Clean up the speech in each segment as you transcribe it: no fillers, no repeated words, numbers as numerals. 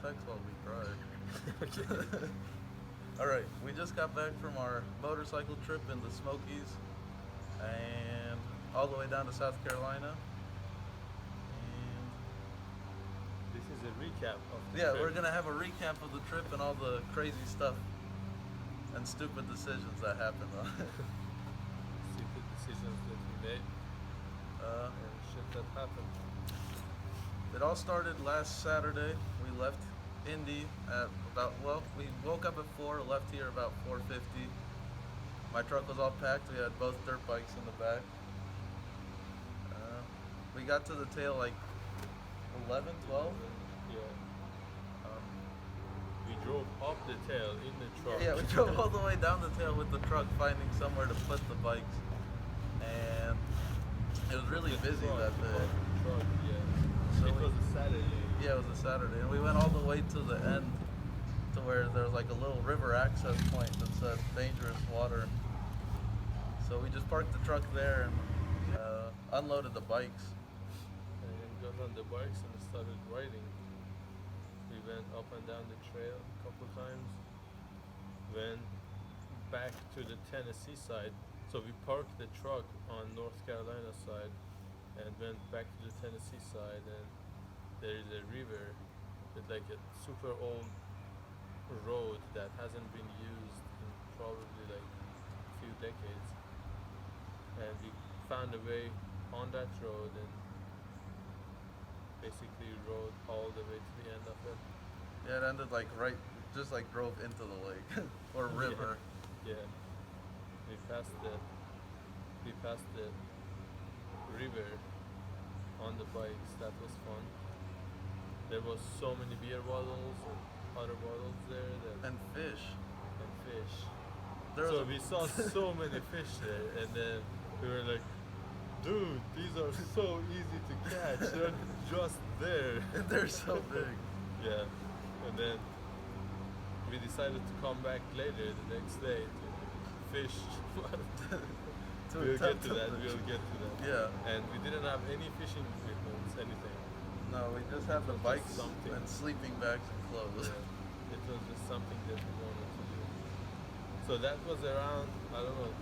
text while we drive. Okay. All right, we just got back from our motorcycle trip in the Smokies and all the way down to South Carolina. And This is a recap of the yeah, trip. we're gonna have a recap of the trip and all the crazy stuff and stupid decisions that happened on it. Stupid decisions that we made and shit that happened. It all started last Saturday. We left Indy at we woke up at 4, left here about 4:50. My truck was all packed. We had both dirt bikes in the back. We got to the tail like 11, 12. Yeah. Um, We drove up the tail in the truck. yeah, we drove all the way down the tail with the truck, finding somewhere to put the bikes. And it was really busy that day. Truck, yeah. So it was a Saturday. Yeah, it was a Saturday, and we went all the way to the end, to where there was like a little river access point that said dangerous water. So we just parked the truck there and unloaded the bikes. And then got on the bikes and started riding. We went up and down the trail a couple times. Went back to the Tennessee side. So we parked the truck on North Carolina side and went back to the Tennessee side, and there is a river with like a super old road that hasn't been used in probably like a few decades. And we found a way on that road and basically rode all the way to the end of it. Yeah, it ended like just like drove into the lake or river. Yeah. We passed the river on the bikes. That was fun. There was so many beer bottles and other bottles there And fish. and fish. There was So we saw so many fish there, and then we were like, dude, these are so easy to catch. They're just there. and they're so big. Yeah. And then we decided to come back later the next day to fish. We'll get attempt to that. the- We'll get to that. Yeah. And we didn't have any fishing equipment, anything. No, we just have the Just bikes something. and sleeping bags and clothes. Yeah. It was just something that we wanted to do. So that was around, I don't know,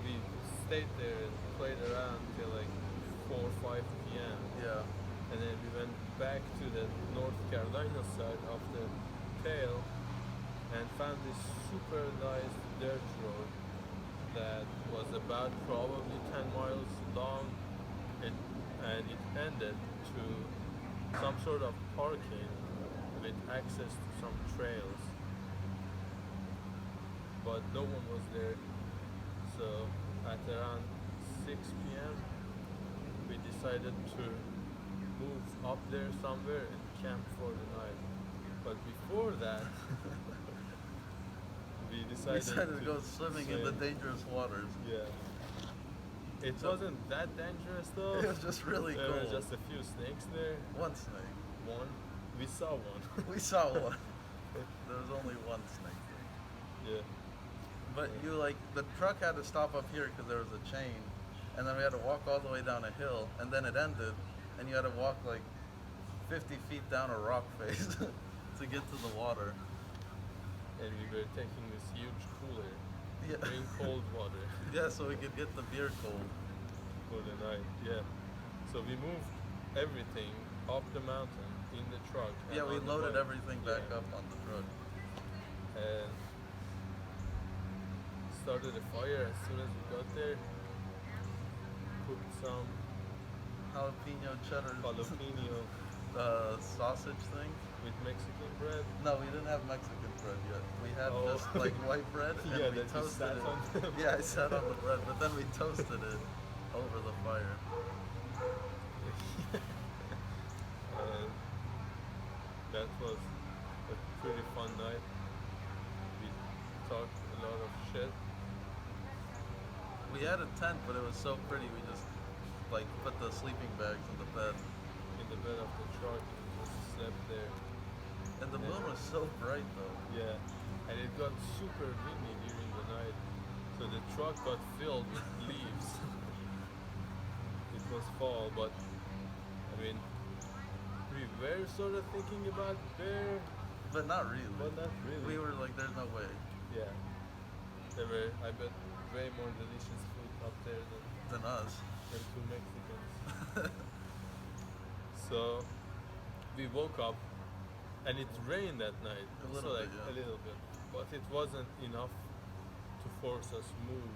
we stayed there and played around till like 4 or 5 p.m. Yeah. And then we went back to the North Carolina side of the tail and found this super nice dirt road that was about probably 10 miles long, and it ended to some sort of parking with access to some trails, but no one was there. So at around 6 p.m. we decided to move up there somewhere and camp for the night. But before that, we We decided, decided to go swimming in the swim. dangerous waters. Yeah. It So- wasn't that dangerous though. It was just really There cool. were just a few snakes there. One snake. One. We saw one. We saw one. There was only one snake there. Yeah. But the truck had to stop up here because there was a chain, and then we had to walk all the way down a hill, and then it ended, and you had to walk like 50 feet down a rock face to get to the water. And we were taking this huge cooler, Yeah. bring cold water Yeah, so we could get the beer cold. for the night. Yeah. So we moved everything up the mountain in the truck. and Yeah, we on the loaded bike. everything back Yeah. up on the truck. And started a fire as soon as we got there. Cooked some Jalapeno cheddar jalapeno sausage thing. with Mexican bread. No, we didn't have Mexican bread yet. We had Oh. just like white bread, and Yeah, we that you toasted sat it. on the Yeah, I sat on the bread, but then we toasted it over the fire. And that was a pretty fun night. We talked a lot of shit. We had a tent, but it was so pretty. We just like put the sleeping bags in the bed, In the bed of the truck and just slept there. and the moon was so bright though. Yeah. And it got super windy during the night. So the truck got filled with leaves. It was fall, but I mean, we were sort of thinking about bear but not really. But not really. We were like, there's no way. Yeah. There were, I bet, way more delicious food up there Than us. than two Mexicans. So we woke up and it rained that night. A little so bit, like yeah. a little bit. But it wasn't enough to force us move.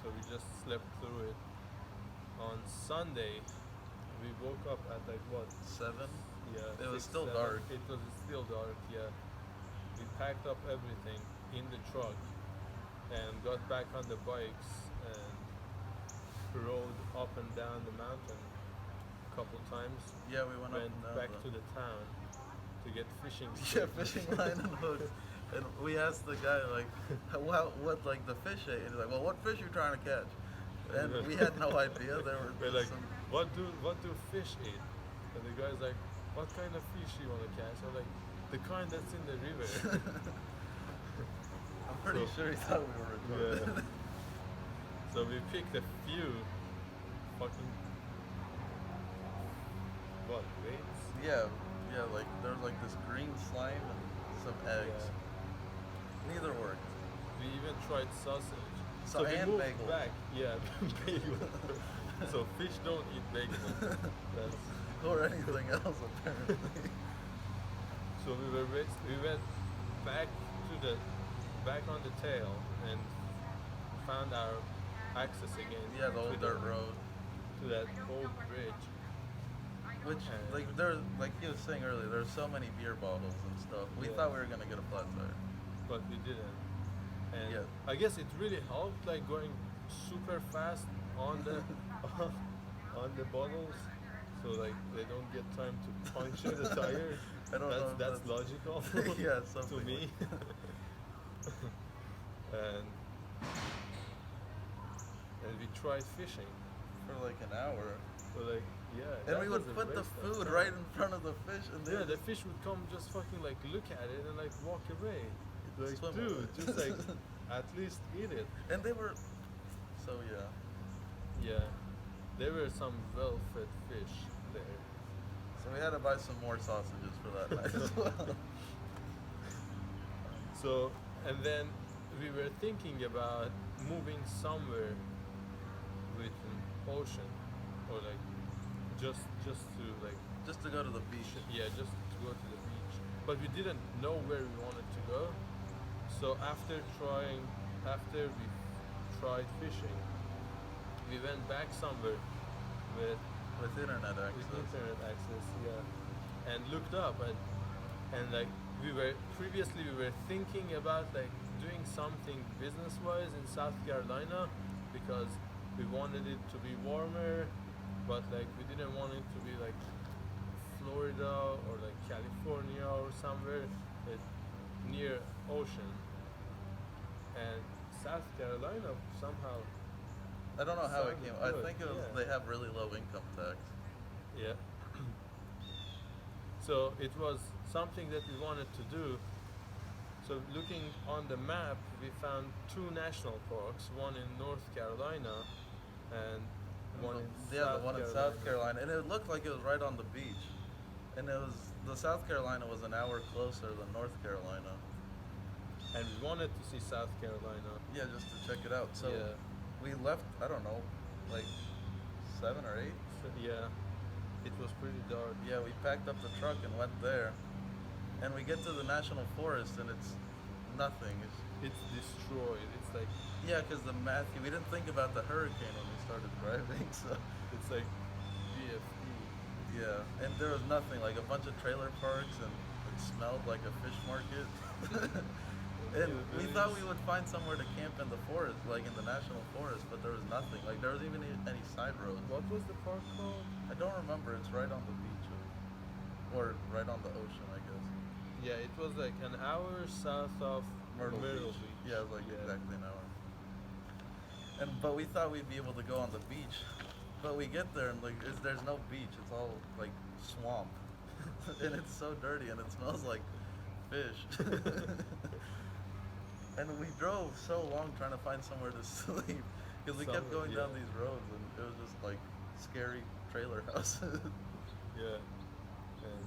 So we just slept through it. On Sunday we woke up at like what? 7. Yeah. It was 6, still 7. dark. It was still dark, yeah. We packed up everything in the truck and got back on the bikes and rode up and down the mountain a couple times. Yeah, we went up Went and down. back to the town to get fishing. Yeah, fishing line and hooks. And we asked the guy like, what like the fish ate? And he's like, well, what fish you trying to catch? And we had no idea. There were We're like, some, what do fish eat? And the guy's like, what kind of fish you want to catch? I'm like, the kind that's in the river. I'm pretty So- sure he thought we were retarded. Yeah. So we picked a few fucking what weights? Yeah, like there was like this green slime and some eggs. Neither worked. We even tried sausage. So we and moved bagel. back. Yeah, bagel. So fish don't eat bagel. That's Or anything else apparently. so we went back on the tail and found our access again. Yeah, the to old dirt road. to that old bridge. Which And- like there like he was saying earlier, there's so many beer bottles and stuff. We Yeah. thought we were gonna get a flat tire. But we didn't. And Yeah. I guess it really helped, like going super fast on the on the bottles, so like they don't get time to puncture the tire. I don't know if That's logical. Yeah, to something me. and we tried fishing For like an hour. for like And that we was would a put the waste of food time. right in front of the fish and they Yeah, would the fish would come just fucking like look at it and like walk away. Like, swim dude, away. just like at least eat it. And they were so yeah. Yeah, there were some well-fed fish there. So we had to buy some more sausages for that night as well. So, and then we were thinking about moving somewhere with an ocean, or like just to like Just to go to the beach. yeah, just to go to the beach. But we didn't know where we wanted to go. So after we tried fishing, we went back somewhere with With internet with access. internet access, yeah, and looked up and like we were thinking about like doing something business wise in South Carolina because we wanted it to be warmer, but like we didn't want it to be like Florida or like California or somewhere near ocean. And South Carolina somehow I don't know how it sounded came. I good, think it was yeah. they have really low income tax. Yeah. So it was something that we wanted to do. So looking on the map, we found 2 national parks, one in North Carolina and one in The one in South Carolina, and it looked like it was right on the beach. And it was the South Carolina was an hour closer than North Carolina. And we wanted to see South Carolina. Yeah, just to check it out. So Yeah. we left. I don't know, like 7 or 8. So, yeah, it was pretty dark. Yeah, we packed up the truck and went there. And we get to the national forest and it's nothing. It's destroyed. It's like Yeah, because we didn't think about the hurricane when we started driving, so it's like BFE. yeah. And there was nothing, like a bunch of trailer parks, and it smelled like a fish market. And we thought we would find somewhere to camp in the forest, like in the national forest, but there was nothing. Like there was even any side roads. What was the park called? I don't remember. It's right on the beach, or right on the ocean, I guess. Yeah, it was like an hour south of Myrtle Beach. Beach. Yeah, it was like Yeah. exactly an hour. But we thought we'd be able to go on the beach, but we get there and like there's no beach. It's all like swamp, and it's so dirty and it smells like fish. And we drove so long trying to find somewhere to sleep because we kept Somewhere, going down yeah. these roads and it was just like scary trailer houses. Yeah, and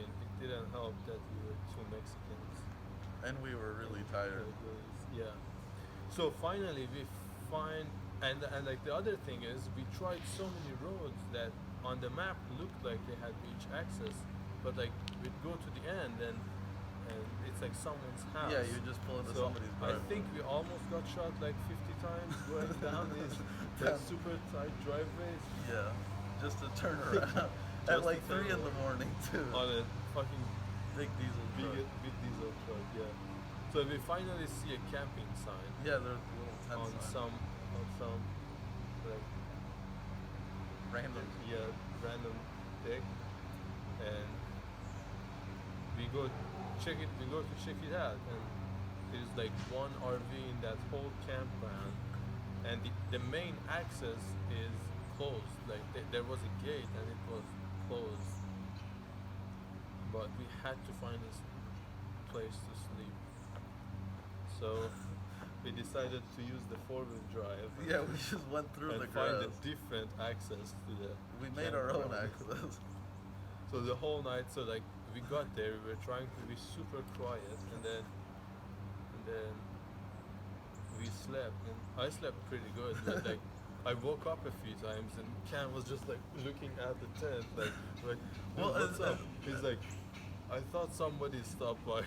it didn't help that we were two Mexicans. And we were really tired. Yeah. So finally we find, and like the other thing is we tried so many roads that on the map looked like they had beach access, but like we'd go to the end and it's like someone's house. Yeah, you just pull into So somebody's I driveway. think we almost got shot like 50 times going down these like, super tight driveways Yeah, just to turn around Just at to like turn 3 in the around. morning too. on a fucking Big diesel truck. big diesel truck. Yeah. So we finally see a camping sign Yeah, there's a little tent on sign. some like Random. random deck, and we go check it. We go to check it out, and there's like one RV in that whole campground, and the main access is closed. Like there was a gate and it was closed, but we had to find a place to sleep. So we decided to use the four-wheel drive. Yeah, we just went through and the find grass. a different access to the. We made our own campground. access. So the whole night, so like we got there, we were trying to be super quiet, and then we slept, and I slept pretty good. But like I woke up a few times, and Cam was just like looking at the tent, like Well, what's as- up? He's like, I thought somebody stopped by.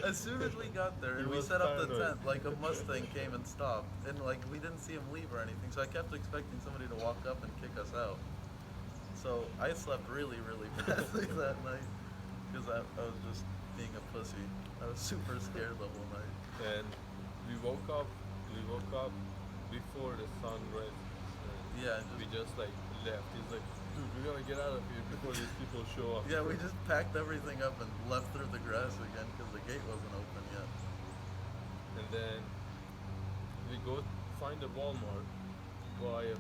As soon as we got there and He we was set up the paranoid. tent, like a Mustang came and stopped, and like we didn't see him leave or anything. So I kept expecting somebody to walk up and kick us out. So I slept really, really badly that night because I was just being a pussy. I was super scared the whole night. And we woke up before the sun rose. And Yeah, and we just, just like left. He's like, dude, we gotta get out of here before these people show up. yeah, we just packed everything up and left through the grass again because the gate wasn't open yet. And then we go find a Walmart, buy a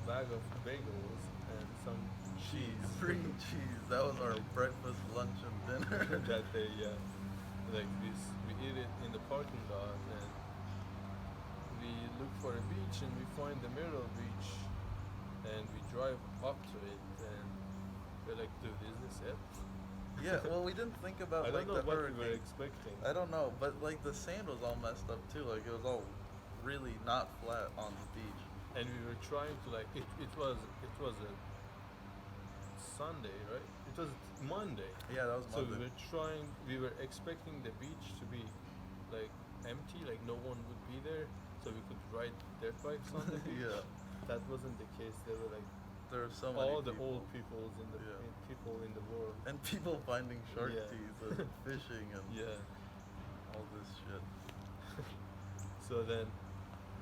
bag of bagels and some cheese. Free cheese. That was our breakfast, lunch, and dinner. That day, yeah. Like we eat it in the parking lot, and we look for a beach, and we find the Myrtle beach, and we drive up to it, and we're like, dude, is this it? Yeah, well, we didn't think about I like don't know the what we were hurricane. expecting. I don't know, but like the sand was all messed up too. Like it was all really not flat on the beach. And we were trying to like it was a Sunday, right? It was Monday. Yeah, that was So Monday. we were expecting the beach to be like empty, like no one would be there, so we could ride dirt bikes on the beach. Yeah, That wasn't the case. There were like there were so many all the people. old peoples in the Yeah. people in the world. And people finding shark Yeah. teeth and fishing and Yeah. all this shit. So then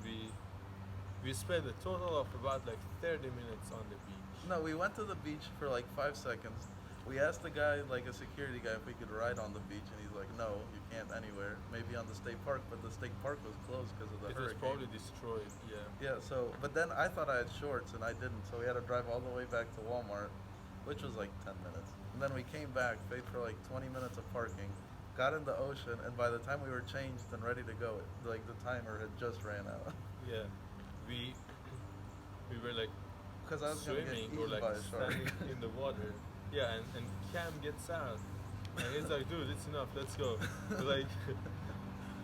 we spent a total of about like 30 minutes on the beach. No, we went to the beach for like 5 seconds. We asked the guy, like a security guy, if we could ride on the beach, and he's like, "No, you can't anywhere. Maybe on the state park," but the state park was closed because of the It was hurricane. probably destroyed. Yeah. Yeah, so, but then I thought I had shorts and I didn't, so we had to drive all the way back to Walmart, which was like 10 minutes. And then we came back, paid for like 20 minutes of parking, got in the ocean, and by the time we were changed and ready to go, like the timer had just ran out. Yeah. We were like Because I was going to get swimming eaten or like by a shark. standing in the water. Yeah, and Cam gets out. And he's like, dude, it's enough, let's go. We're like,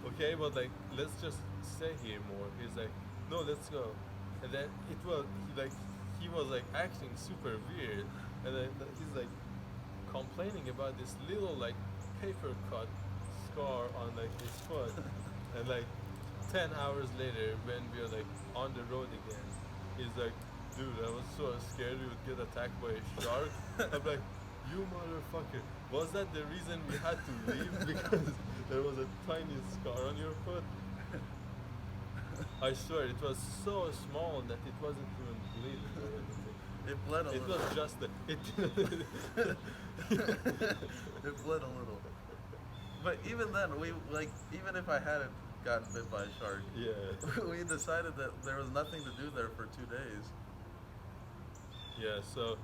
okay, but like, let's just stay here more. He's like, no, let's go. And then he was like acting super weird. And then he's like complaining about this little like paper cut scar on like his foot. And like 10 hours later, when we are like on the road again, he's like, dude, I was so scared we would get attacked by a shark. I'm like, you motherfucker, was that the reason we had to leave? Because there was a tiny scar on your foot? I swear, it was so small that it wasn't even bleeding or anything. It bled a It little. was just it. It bled a little. But even then, even if I hadn't gotten bit by a shark, Yeah. we decided that there was nothing to do there for 2 days. Yeah, so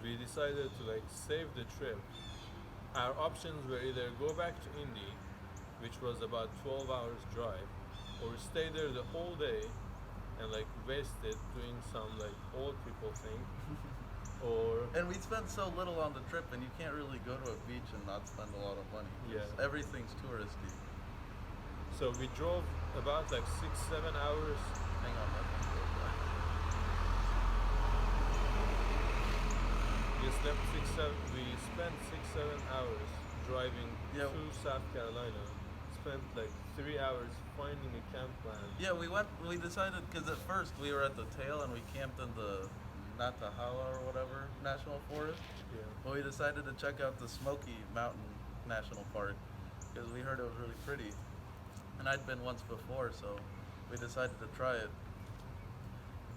we decided to like save the trip. Our options were either go back to Indy, which was about 12 hours drive, or stay there the whole day and like waste it doing some like old people thing, or And we spent so little on the trip, and you can't really go to a beach and not spend a lot of money. 'Cause Yeah. everything's touristy. so we drove about like 6-7 hours. Hang on, let me go back. We spent 6-7 hours driving Yeah. to South Carolina. Spent like 3 hours finding a camp plan. Yeah, we decided, because at first we were at the tail and we camped in the Natahala or whatever National Forest. Yeah. But we decided to check out the Smoky Mountain National Park because we heard it was really pretty. And I'd been once before, so we decided to try it.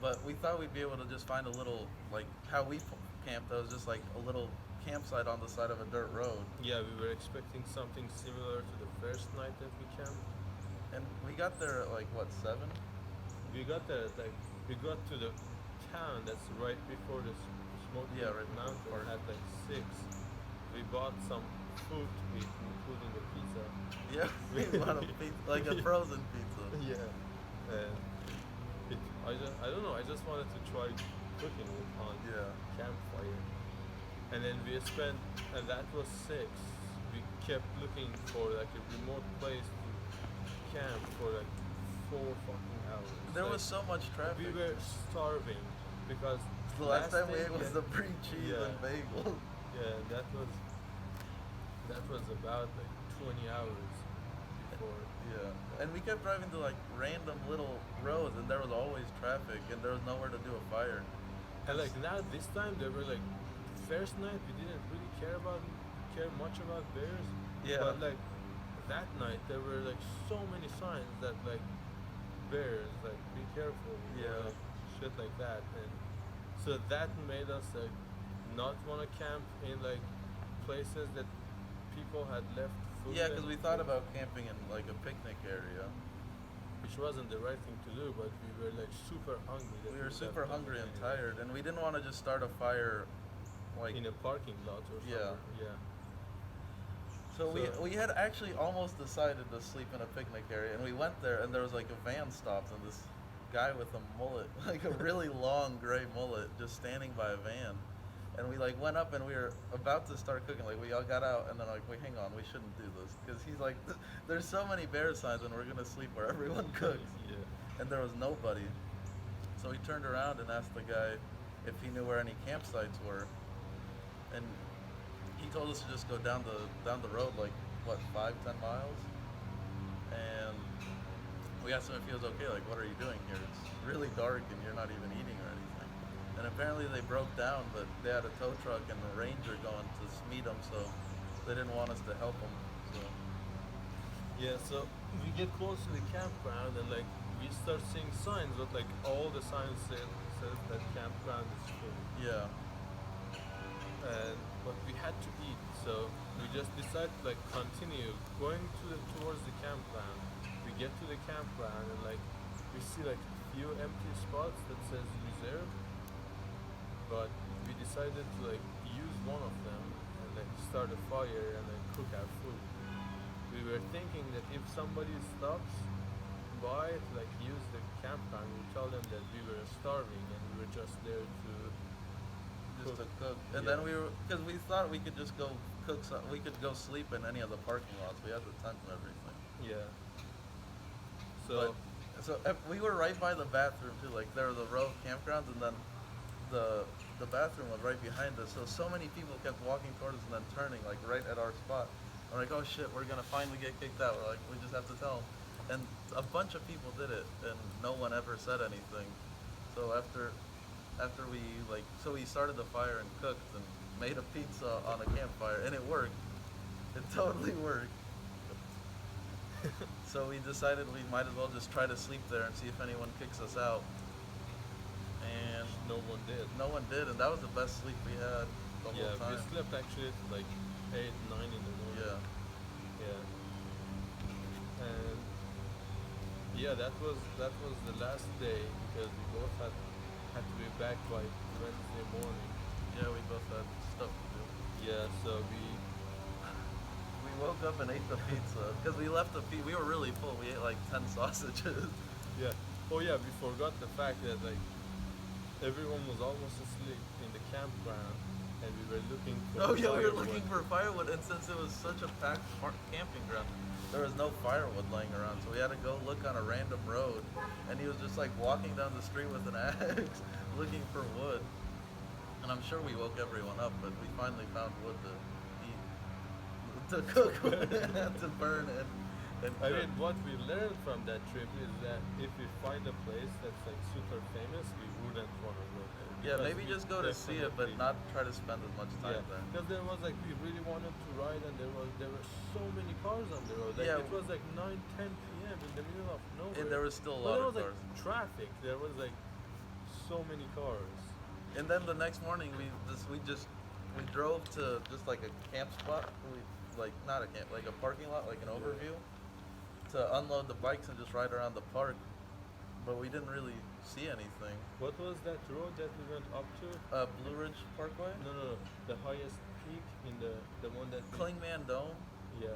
But we thought we'd be able to just find a little, like how we camped, that was just like a little campsite on the side of a dirt road. Yeah, we were expecting something similar to the first night that we camped. And we got there at like, what, 7? We got there at, like, we got to the town that's right before the Smoky Yeah, right before the Mountain park. at like 6. We bought some food to eat, including a pizza. Yeah, we bought a pizza, like a frozen pizza. Yeah. And I don't know, I just wanted to try cooking it on Yeah. campfire. And then we spent, and that was 6. We kept looking for like a remote place to camp for like 4 fucking hours. There Like, was so much traffic. we were starving because The last time we thing- ate was yeah, the brie cheese Yeah. and bagel. Yeah, that was about like 20 hours before. Yeah. And we kept driving to like random little roads, and there was always traffic, and there was nowhere to do a fire. And like now this time they were like, first night we didn't really care much about bears. Yeah. But like that night there were like so many signs that like bears, like be careful. Yeah. Like, shit like that. And so that made us like not want to camp in like places that people had left food. Yeah, because and we thought food, about camping in like a picnic area. which wasn't the right thing to do, but we were like super hungry. that We were would have super done hungry it and anyway. tired, and we didn't want to just start a fire like In a parking lot or something. Yeah. Yeah. So So- we had actually almost decided to sleep in a picnic area, and we went there, and there was like a van stopped, and this guy with a mullet, like a really long gray mullet, just standing by a van, and we like went up, and we were about to start cooking. Like we all got out, and then like, wait, hang on, we shouldn't do this because he's like, there's so many bear signs, and we're gonna sleep where everyone cooks, Yeah. and there was nobody. So we turned around and asked the guy if he knew where any campsites were, and he told us to just go down the road like what 5-10 miles, and we asked him if he was okay. Like, what are you doing here? It's really dark and you're not even eating or anything. And apparently they broke down, but they had a tow truck and a ranger going to meet them, so they didn't want us to help them. So Yeah, so we get close to the campground and like we start seeing signs, but like all the signs says that campground is full. yeah, And but we had to eat, so we just decided to like continue going towards the campground. We get to the campground and like we see like a few empty spots that says reserve, but we decided to like use one of them and like start a fire and like cook our food. We were thinking that if somebody stops by to like use the campground, we tell them that we were starving and we were just there to just to cook. And Yeah. then we were, because we thought we could just go cook. We could go sleep in any of the parking lots. We had the tent and everything. yeah. So So we were right by the bathroom too. Like there was a row of campgrounds, and then the bathroom was right behind us. So many people kept walking towards us and then turning like right at our spot. I'm like, oh shit, we're gonna finally get kicked out. We're like, we just have to tell them. And a bunch of people did it, and no one ever said anything. So after we we started the fire and cooked and made a pizza on a campfire, and it worked. It totally worked. So we decided we might as well just try to sleep there and see if anyone kicks us out. And no one did. no one did, and that was the best sleep we had the Yeah, whole we time. slept actually at like 8, 9 in the morning. Yeah. Yeah. And yeah, that was the last day because we both had to be back by Wednesday morning. Yeah, we both had stuff to do. Yeah, so we woke up and ate the pizza because we left we were really full. We ate like 10 sausages. yeah. Oh yeah, we forgot the fact that like everyone was almost asleep in the campground, and we were looking for. Oh yeah, we were firewood. looking for firewood, and since it was such a packed camping ground, there was no firewood laying around, so we had to go look on a random road, and he was just like walking down the street with an axe, looking for wood. And I'm sure we woke everyone up, but we finally found wood to eat, to cook, to burn, and I cook. mean, what we learned from that trip is that if we find a place that's like super famous, we wouldn't want to go there. Yeah, Because maybe we just go to see it, but definitely- not try to spend as much time Yeah, there. because there was like we really wanted to ride, and there were so many cars on the road. Like Yeah. it was like 9, 10 p.m. in the middle of nowhere. And there was still a But lot there of was cars. like traffic. There was like so many cars. And then the next morning, we drove to just like a camp spot. We like not a camp, like a parking lot, like an overview, to unload the bikes and just ride around the park. But we didn't really see anything. What was that road that we went up to? Blue Ridge Parkway, No. The highest peak in the one that we, Clingman Dome, yeah,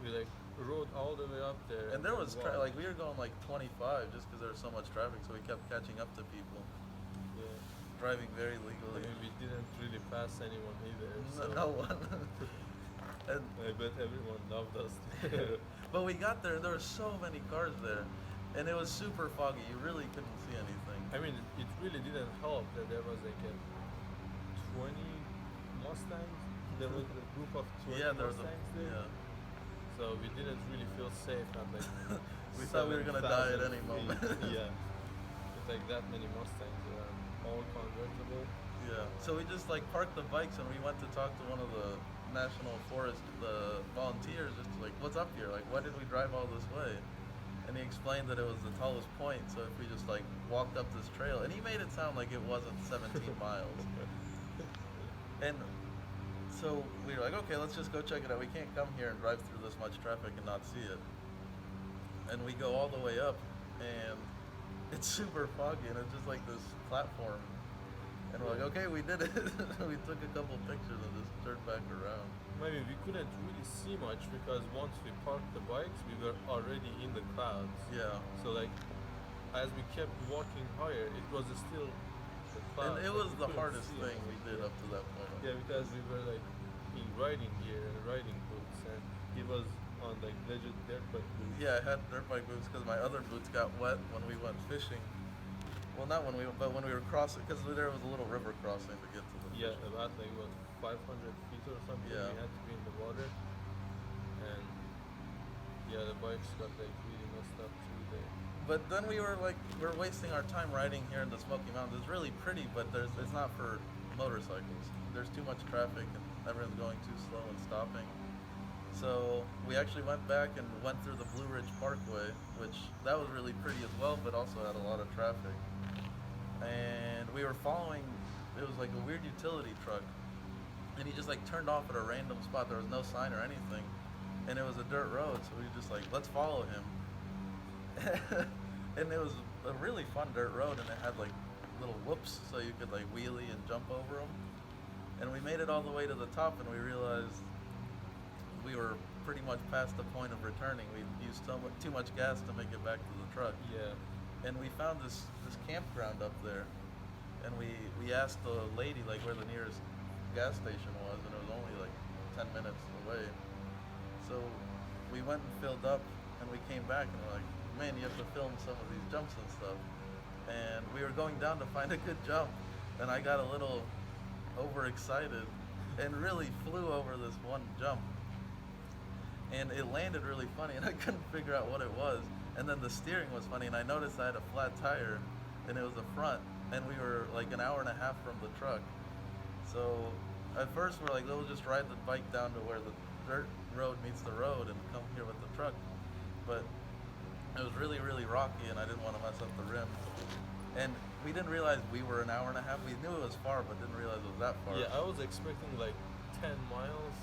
we like rode all the way up there. and there was walked. like we were going like 25 just because there was so much traffic, so we kept catching up to people Yeah. driving very I legally. mean, we didn't really pass anyone either. So No one. And I bet everyone loved us. but we got there, and there were so many cars there, and it was super foggy. You really couldn't see anything. I mean, it really didn't help that there was like a 20 Mustangs. There was a group of 20 Yeah, there was Mustangs there. yeah. So we didn't really feel safe at like. We thought we were gonna die at 7,000 any feet. moment. Yeah. With like that many Mustangs around, all convertible. Yeah. So we just like parked the bikes and we went to talk to one of the National Forest volunteers. Just like, what's up here? Like, why did we drive all this way? And he explained that it was the tallest point. So if we just like walked up this trail, and he made it sound like it wasn't 17 miles. And so we were like, okay, let's just go check it out. We can't come here and drive through this much traffic and not see it. And we go all the way up, and it's super foggy, and it's just like this platform. And we're like, okay, we did it. We took a couple pictures and just turned back around. Maybe we couldn't really see much because once we parked the bikes, we were already in the clouds. Yeah. So like, as we kept walking higher, it was still the And clouds. it like, was we the couldn't hardest see thing we did anything. up to that point. Yeah, because we were like in riding gear and riding boots, and he was on like legit dirt bike boots. Yeah, I had dirt bike boots because my other boots got wet when we went fishing. Well, not when we went, but when we were crossing, because there was a little river crossing to get to the Yeah, fishing. about like what 500 feet or something. Yeah. We had to be in the water, and yeah, the bikes got like really messed up through there. But then we were like, we're wasting our time riding here in the Smoky Mountains. It's really pretty, but it's not for motorcycles. There's too much traffic and everyone's going too slow and stopping. So we actually went back and went through the Blue Ridge Parkway, which that was really pretty as well, but also had a lot of traffic. And we were following, it was like a weird utility truck, and he just like turned off at a random spot. There was no sign or anything, and it was a dirt road, so we just like, let's follow him. And it was a really fun dirt road, and it had like little whoops so you could like wheelie and jump over them. And we made it all the way to the top, and we realized we were pretty much past the point of returning. We used too much gas to make it back to the truck. Yeah. And we found this campground up there, and we asked the lady like where the nearest gas station was, and it was only like 10 minutes away. So we went and filled up, and we came back, and we're like, man, you have to film some of these jumps and stuff. And we were going down to find a good jump, and I got a little overexcited and really flew over this one jump. And it landed really funny, and I couldn't figure out what it was. And then the steering was funny, and I noticed I had a flat tire, and it was a front, and we were like an hour and a half from the truck. So at first we're like, we'll just ride the bike down to where the dirt road meets the road and come here with the truck. But it was really, really rocky, and I didn't want to mess up the rim. And we didn't realize we were an hour and a half. We knew it was far, but didn't realize it was that far. Yeah, I was expecting like 10 miles.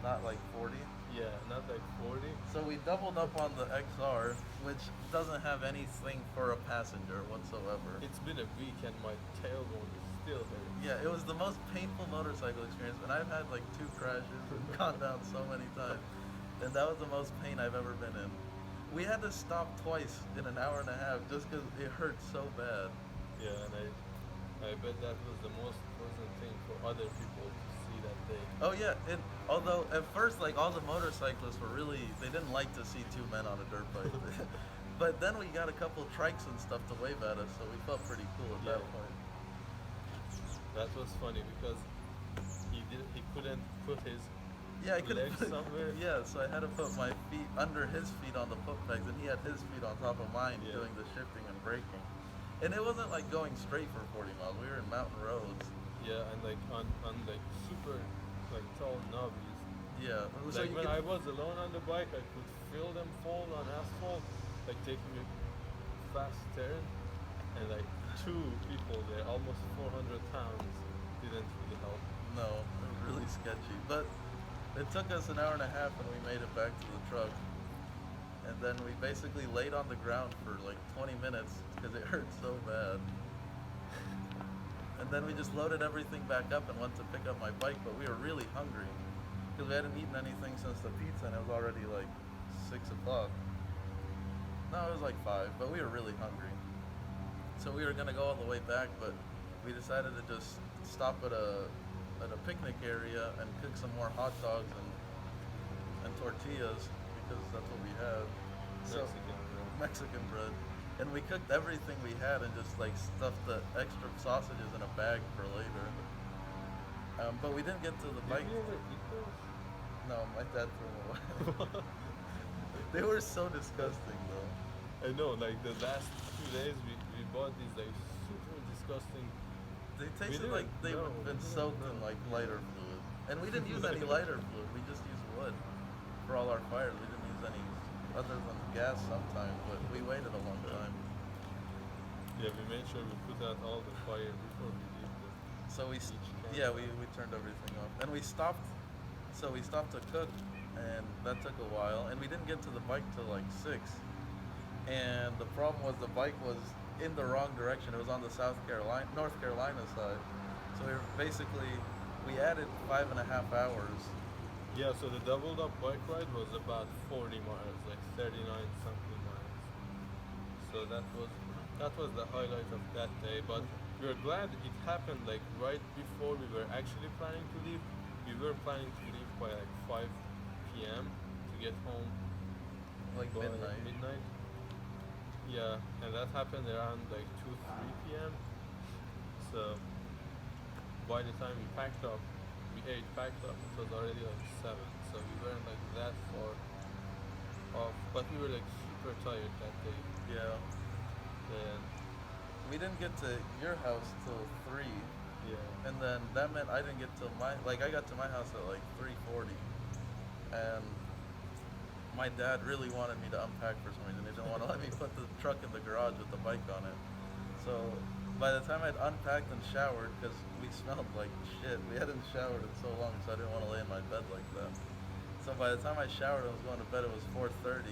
Not like 40. Yeah, not like 40. So we doubled up on the XR, which doesn't have anything for a passenger whatsoever. It's been a week and my tailbone is still hurting. Yeah, it was the most painful motorcycle experience, and I've had like 2 crashes and gone down so many times, and that was the most pain I've ever been in. We had to stop twice in an hour and a half just because it hurt so bad. Yeah, and I bet that was the most pleasant thing for other people to see that day. Oh yeah, and although at first like all the motorcyclists were really they didn't like to see two men on a dirt bike. But then we got a couple trikes and stuff to wave at us, so we felt pretty cool at that Yeah. point. That was funny because he couldn't put his Yeah, I couldn't legs put, somewhere. yeah, so I had to put my feet under his feet on the foot pegs, and he had his feet on top of mine Yeah. doing the shifting and braking. And it wasn't like going straight for 40 miles. We were in mountain roads. Yeah, and like on like super like tall knobbies. Yeah. So Like you when could- I was alone on the bike, I could feel them fall on asphalt, like taking a fast turn, and like two people there, almost 400 pounds, didn't really help. no, it was really sketchy. But it took us an hour and a half, and we made it back to the truck. And then we basically laid on the ground for like 20 minutes because it hurt so bad. And then we just loaded everything back up and went to pick up my bike, but we were really hungry because we hadn't eaten anything since the pizza, and it was already like 6 o'clock. No, it was like 5, but we were really hungry. So we were gonna go all the way back, but we decided to just stop at a picnic area and cook some more hot dogs and tortillas because that's what we had. So Mexican bread. And we cooked everything we had and just like stuffed the extra sausages in a bag for later. But we didn't get to the bike. Did you ever eat those? No, my dad threw them away. They were so disgusting though. I know, like the last 2 days we bought these like super disgusting. They tasted didn't. like they No, had been no, soaked no. in like lighter fluid. And we didn't use any lighter fluid. We just used wood for all our fires. We didn't use any other than gas sometimes, but we waited a long time. Yeah, we made sure we put out all the fire before we leave the So each camp. we turned everything off. And we stopped to cook, and that took a while, and we didn't get to the bike till like 6. And the problem was the bike was in the wrong direction. It was on the North Carolina side. So we added 5.5 hours. Yeah, so the doubled up bike ride was about 40 miles, like 39 something miles. So that was the highlight of that day. But we were glad it happened like right before we were actually planning to leave. We were planning to leave by like 5 p.m. to get home Like by midnight. midnight. Yeah, and that happened around like 2-3 p.m. So by the time we packed up, packed up, it was already like 7. So we weren't like that far off, but we were like super tired that day. Yeah. And We didn't get to your house till 3. yeah, And then that meant I didn't get to I got to my house at like 3:40. And my dad really wanted me to unpack for some reason. He didn't want to let me put the truck in the garage with the bike on it. So by the time I'd unpacked and showered, because we smelled like shit, we hadn't showered in so long, so I didn't want to lay in my bed like that. So by the time I showered and was going to bed, it was 4:30.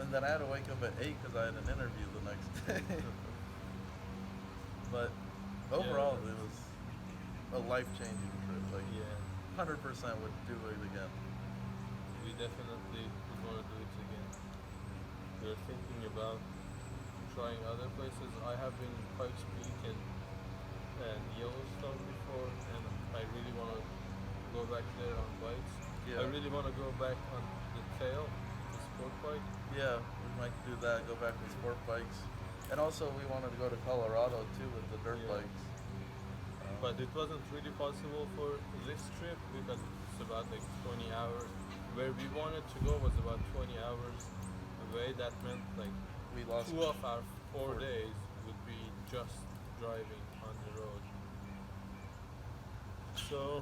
And then I had to wake up at 8 because I had an interview the next day. But overall, it was a life-changing trip. Like, yeah, 100% would do it again. we definitely would want to do it again. We're thinking about trying other places. I have been in Pikes Peak and Yellowstone before, and I really want to go back there on bikes. Yeah. I really want to go back on the tail, the sport bike. Yeah, we might do that, go back with sport bikes. And also we wanted to go to Colorado too with the dirt Yeah. bikes. But it wasn't really possible for this trip because it's about like 20 hours. Where we wanted to go was about 20 hours away. That meant like We lost 2 of our 4 4 days would be just driving on the road. So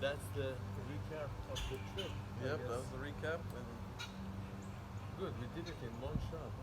that's the recap of the trip. I Yep, that guess. was the recap, and Good, we did it in one shot. we